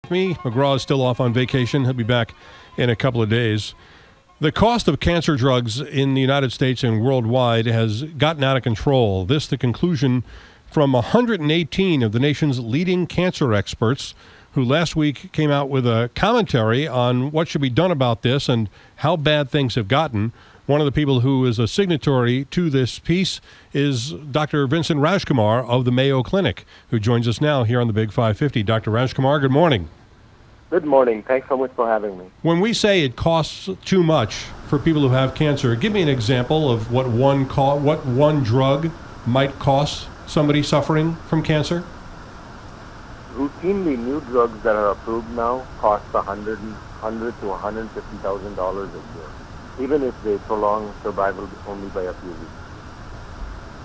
with me. McGraw is still off on vacation. He'll be back in a couple of days. The cost of cancer drugs in the United States and worldwide has gotten out of control. This the conclusion from 118 of the nation's leading cancer experts who last week came out with a commentary on what should be done about this and how bad things have gotten. One of the people who is a signatory to this piece is Dr. Vincent Rajkumar of the Mayo Clinic, who joins us now here on the Big 550. Dr. Rajkumar, good morning. Good morning. Thanks so much for having me. When we say it costs too much for people who have cancer, give me an example of what one drug might cost somebody suffering from cancer. Routinely, new drugs that are approved now cost $100,000 to $150,000 a year, even if they prolong survival only by a few weeks.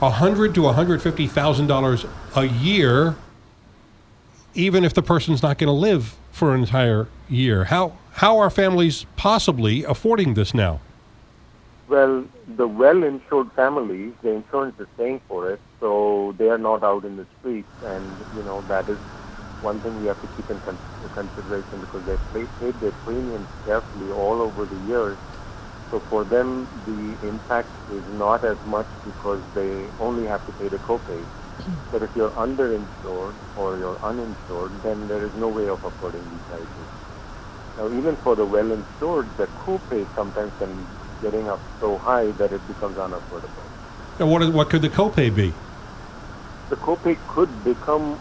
$100,000 to $150,000 a year, even if the person's not going to live for an entire year. How are families possibly affording this now? Well, the well-insured families, the insurance is paying for it, so they are not out in the streets, and that is one thing we have to keep in consideration because they paid their premiums carefully all over the years. So for them, the impact is not as much because they only have to pay the copay. But if you're underinsured or you're uninsured, then there is no way of affording these prices. Now, even for the well-insured, the copay sometimes can be getting up so high that it becomes unaffordable. And what could the copay be? The copay could become,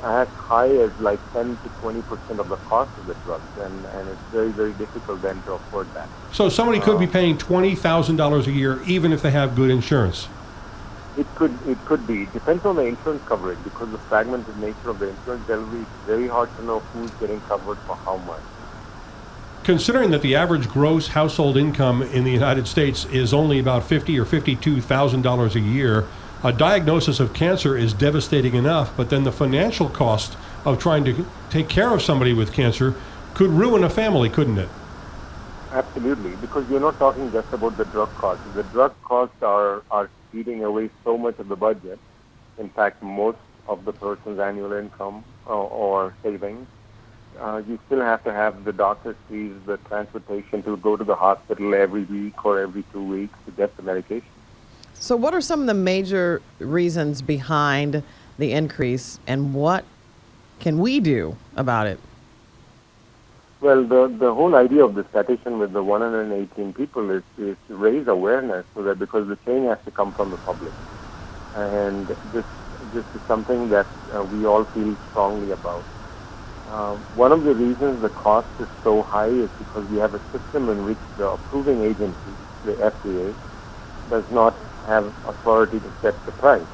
as high as like 10 to 20% of the cost of the drugs, and it's very, very difficult then to afford that. So somebody could be paying $20,000 a year even if they have good insurance. It could be. It depends on the insurance coverage because of the fragmented nature of the insurance delivery. It's very hard to know who's getting covered for how much. Considering that the average gross household income in the United States is only about $50,000 or $52,000 a year, a diagnosis of cancer is devastating enough, but then the financial cost of trying to take care of somebody with cancer could ruin a family, couldn't it? Absolutely, because you're not talking just about the drug costs. The drug costs are eating away so much of the budget. In fact, most of the person's annual income or savings. You still have to have the doctor's fees, the transportation to go to the hospital every week or every 2 weeks to get the medication. So what are some of the major reasons behind the increase, and what can we do about it? Well, the whole idea of this petition with the 118 people is to raise awareness so that because the change has to come from the public. And this is something that we all feel strongly about. One of the reasons the cost is so high is because we have a system in which the approving agency, the FDA, does not have authority to set the price.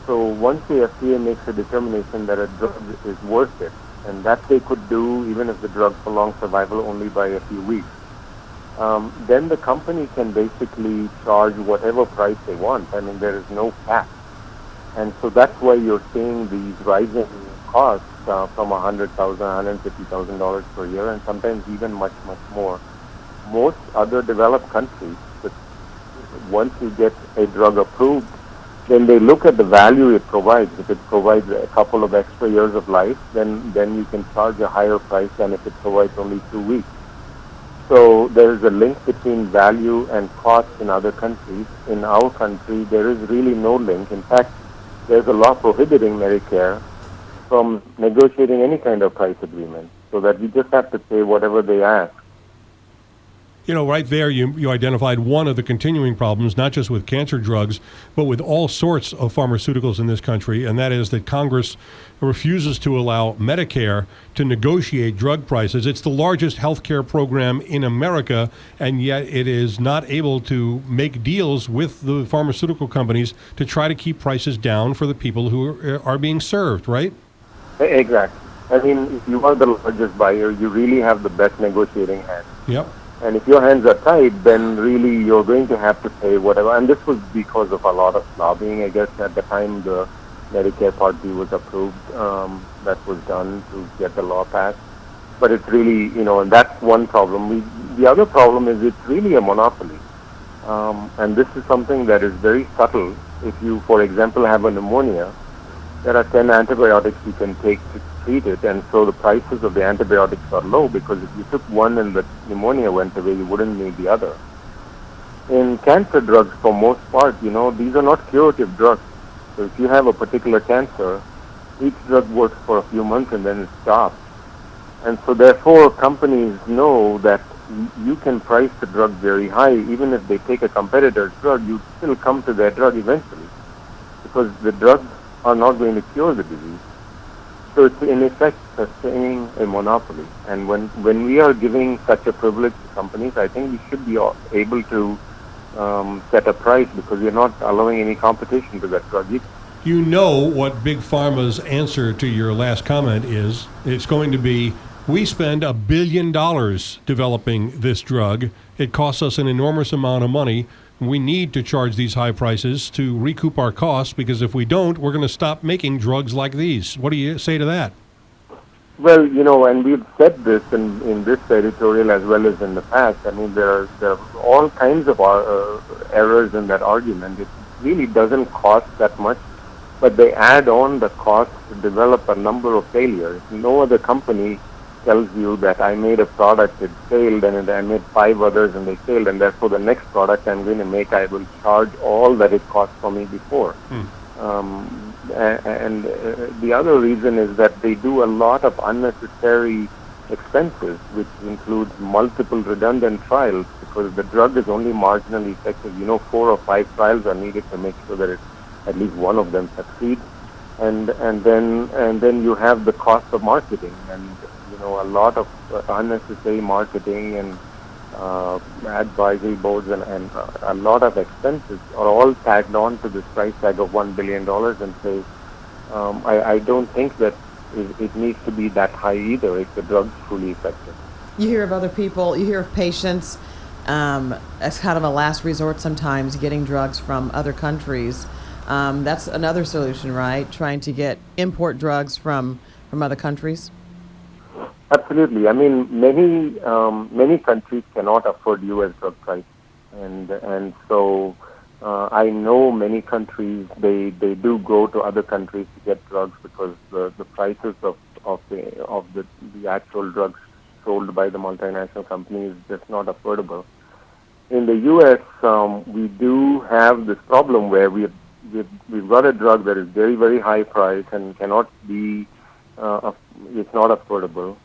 So once the FDA makes a determination that a drug is worth it, and that they could do even if the drug prolongs survival only by a few weeks, then the company can basically charge whatever price they want. I mean, there is no cap. And so that's why you're seeing these rising costs from $100,000, $150,000 per year, and sometimes even much, much more. Most other developed countries, once you get a drug approved, then they look at the value it provides. If it provides a couple of extra years of life, then you can charge a higher price than if it provides only 2 weeks. So there is a link between value and cost in other countries. In our country, there is really no link. In fact, there's a law prohibiting Medicare from negotiating any kind of price agreement, so that we just have to pay whatever they ask. Right there, you identified one of the continuing problems, not just with cancer drugs, but with all sorts of pharmaceuticals in this country, and that is that Congress refuses to allow Medicare to negotiate drug prices. It's the largest health care program in America, and yet it is not able to make deals with the pharmaceutical companies to try to keep prices down for the people who are being served, right? Exactly. I mean, if you are the largest buyer, you really have the best negotiating hand. Yep. And if your hands are tied, then really you're going to have to pay whatever. And this was because of a lot of lobbying, I guess, at the time the Medicare Part B was approved. That was done to get the law passed. But it's really, and that's one problem. The other problem is it's really a monopoly. And this is something that is very subtle. If you, for example, have a pneumonia, there are 10 antibiotics you can take to treat it, and so the prices of the antibiotics are low, because if you took one and the pneumonia went away, you wouldn't need the other. In cancer drugs, for most part, these are not curative drugs. So if you have a particular cancer, each drug works for a few months and then it stops. And so therefore, companies know that you can price the drug very high. Even if they take a competitor's drug, you still come to their drug eventually, because the drugs are not going to cure the disease. So it's in effect sustaining a monopoly. And when we are giving such a privilege to companies, I think we should be able to set a price, because we're not allowing any competition to that drug either. You know what Big Pharma's answer to your last comment is. It's going to be, we spend $1 billion developing this drug. It costs us an enormous amount of money. We need to charge these high prices to recoup our costs, because if we don't, we're going to stop making drugs like these. What do you say to that? Well, and we've said this in this editorial as well as in the past. I mean, there are all kinds of errors in that argument. It really doesn't cost that much, but they add on the cost to develop a number of failures. No other company tells you that I made a product, it failed, and I made 5 others and they failed, and therefore the next product I'm going to make, I will charge all that it cost for me before. And the other reason is that they do a lot of unnecessary expenses, which includes multiple redundant trials, because the drug is only marginally effective. 4 or 5 trials are needed to make sure that at least one of them succeeds, and then you have the cost of marketing, and a lot of unnecessary marketing and advisory boards and a lot of expenses are all tagged on to this price tag of $1 billion, and say, I don't think that it needs to be that high either if the drug's truly effective. You hear of other people, you hear of patients as kind of a last resort sometimes, getting drugs from other countries. That's another solution, right? Trying to import drugs from other countries? Absolutely. I mean, many countries cannot afford U.S. drug price, and so I know many countries they do go to other countries to get drugs, because the prices of the actual drugs sold by the multinational companies is just not affordable. In the U.S., we do have this problem where we've got a drug that is very, very high price and cannot be it's not affordable.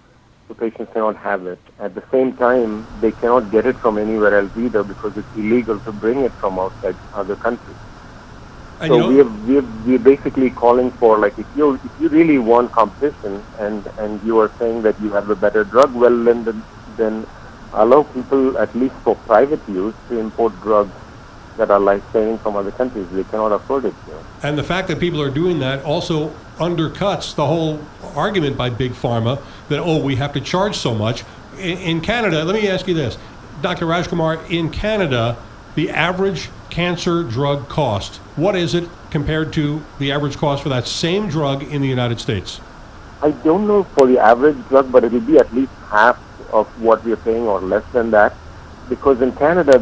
So patients cannot have it. At the same time, they cannot get it from anywhere else either, because it's illegal to bring it from outside other countries. So we're basically calling for, like, if you really want competition and you are saying that you have a better drug, well, then allow people, at least for private use, to import drugs that are life-saving from other countries. They cannot afford it here. And the fact that people are doing that also undercuts the whole argument by Big Pharma that, we have to charge so much. In Canada, let me ask you this, Dr. Rajkumar, in Canada, the average cancer drug cost, what is it compared to the average cost for that same drug in the United States? I don't know for the average drug, but it will be at least half of what we are paying or less than that. Because in Canada,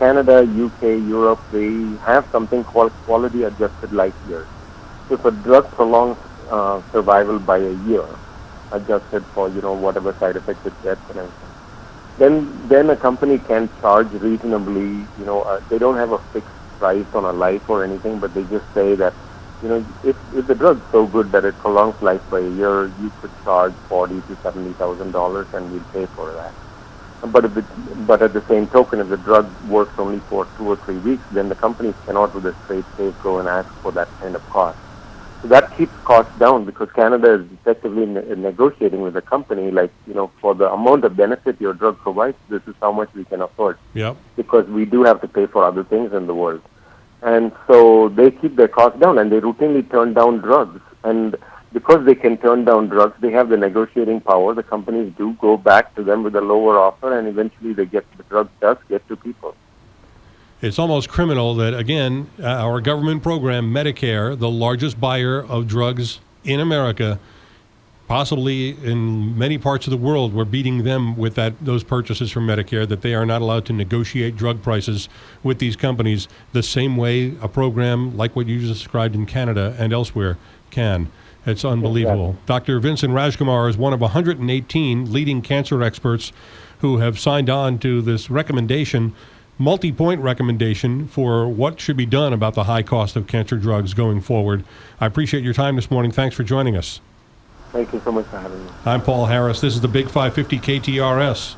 Canada, UK, Europe, they have something called quality adjusted life years. So if a drug prolongs survival by a year, adjusted for, whatever side effects it gets and everything, then a company can charge reasonably, they don't have a fixed price on a life or anything, but they just say that, if the drug's so good that it prolongs life by a year, you could charge $40,000 to $70,000 and we'll pay for that. But at the same token, if the drug works only for 2 or 3 weeks, then the companies cannot, with a straight face, go and ask for that kind of cost. So that keeps costs down, because Canada is effectively negotiating with the company, like, for the amount of benefit your drug provides, this is how much we can afford. Yep. Because we do have to pay for other things in the world. And so they keep their costs down, and they routinely turn down drugs. And because they can turn down drugs, they have the negotiating power. The companies do go back to them with a lower offer, and eventually the drug does get to people. It's almost criminal that, again, our government program, Medicare, the largest buyer of drugs in America, possibly in many parts of the world, we're beating them with those purchases from Medicare, that they are not allowed to negotiate drug prices with these companies the same way a program like what you just described in Canada and elsewhere can. It's unbelievable. Exactly. Dr. Vincent Rajkumar is one of 118 leading cancer experts who have signed on to this recommendation, multi-point recommendation for what should be done about the high cost of cancer drugs going forward. I appreciate your time this morning. Thanks for joining us. Thank you so much for having me. I'm Paul Harris. This is the Big 550 KTRS.